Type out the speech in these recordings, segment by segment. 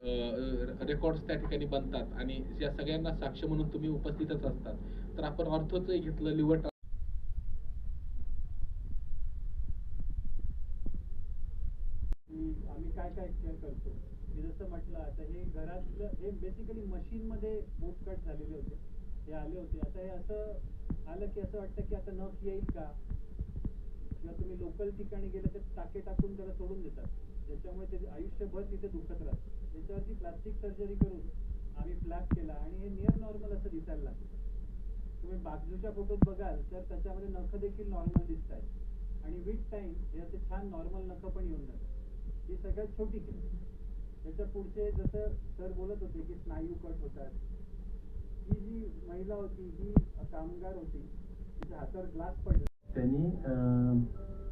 Records त्या ठिकाणी बनतात आणि या सगळ्यांना साक्ष म्हणून तुम्ही उपस्थितच असतात. तर आपण ऑर्थोचंही घेतलं, लिव्हर की आम्ही काय काय केअर करतो. मी जसं म्हटलं आता हे घरातलं हे बेसिकली मशीनमध्ये बोट कट झालेले होते, हे आले होते. आता हे असं आलं की असं वाटतं की आता नख येईल का, किंवा तुम्ही लोकल ठिकाणी गेले तर टाके टाकून त्याला सोडून देतात, ज्याच्यामुळे ते आयुष्यभर तिथे दुखत राहतं. त्याच्यावरती प्लास्टिक सर्जरी करून आम्ही फ्लॅप केला आणि हे नियर नॉर्मल असं दिसायला लागलं. तुम्ही बाजूच्या फोटोत बघाल तर त्याच्यामध्ये नख देखील नॉर्मल दिसत आहेत आणि विथ टाइम हे असे छान नॉर्मल नख पण येऊन जातात. ही सगळ्यात छोटी केस. त्याच्या पुढचे जसं सर बोलत होते की स्नायू कट होतात. ही जी महिला होती ही कामगार होती, तिच्या हातावर ग्लास पडला, त्यांनी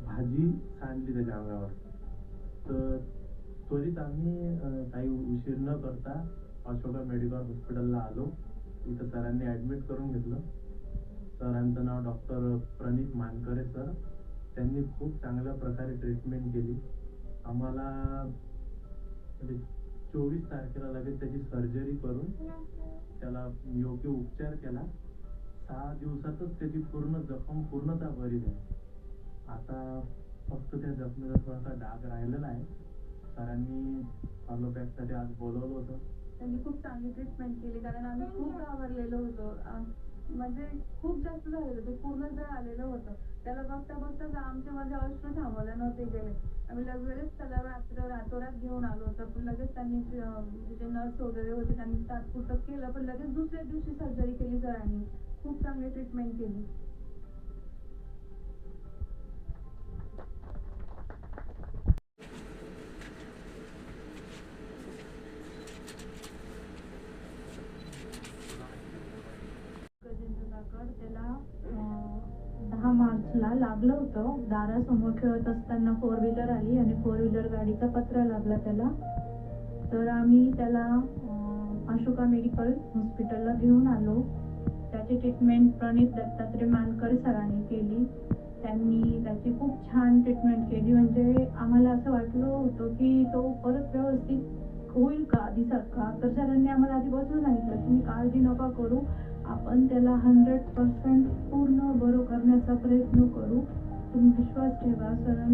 भाजी सांडली त्याच्या अंगावर. तर त्वरित आम्ही काही उशीर न करता अशोका मेडिकल हॉस्पिटलला आलो. इथं सरांनी ॲडमिट करून घेतलं. सरांचं नाव डॉक्टर प्रणित मानकरे सर. त्यांनी खूप चांगल्या प्रकारे ट्रीटमेंट केली. आम्हाला म्हणजे 24 तारखेला लगेच त्याची सर्जरी करून त्याला योग्य उपचार केला. 6 दिवसातच त्याची पूर्ण जखम पूर्णतः बरी झाली. आता फक्त त्या जखमेचा थोडासा डाग राहिलेला आहे. सरांनी फॉलोबॅकसाठी आज बोलवलं होतं. त्यांनी खूप चांगली ट्रीटमेंट केली, कारण आम्ही खूप घाबरलेलो होतो. म्हणजे खूप जास्त झालेलं, ते पूर्ण जळ आलेलं होतं. त्याला बघता बघता आमचे माझे अश्रू थांबवले नव्हते गेले. आम्ही लगेच त्याला रातोरात घेऊन आलो होतो. पण लगेच त्यांनी जे नर्स वगैरे होते त्यांनी तात्पुरतं केलं, पण लगेच दुसऱ्या दिवशी सर्जरी केली सरांनी. खूप चांगली ट्रीटमेंट केली. त्याला 10 मार्चला लागलं होतं. दारासमोर खेळत असताना 4 व्हीलर आली आणि 4 व्हीलर गाडीचा पत्रा लागला त्याला. तर आम्ही त्याला अशोका मेडिकल हॉस्पिटलला घेऊन आलो. त्याची ट्रीटमेंट प्रणित दत्तात्रय मानकर सरांनी केली. त्यांनी त्याची खूप छान ट्रीटमेंट केली. म्हणजे आम्हाला असं वाटलं होतं की तो परत व्यवस्थित होईल का आधीसारखा. तर सरांनी आम्हाला आधीपासून सांगितलं तुम्ही काळजी नका करू, आपण त्याला 100% पूर्ण बरं करण्याचा प्रयत्न करू, तुम्ही विश्वास ठेवा. सरांनी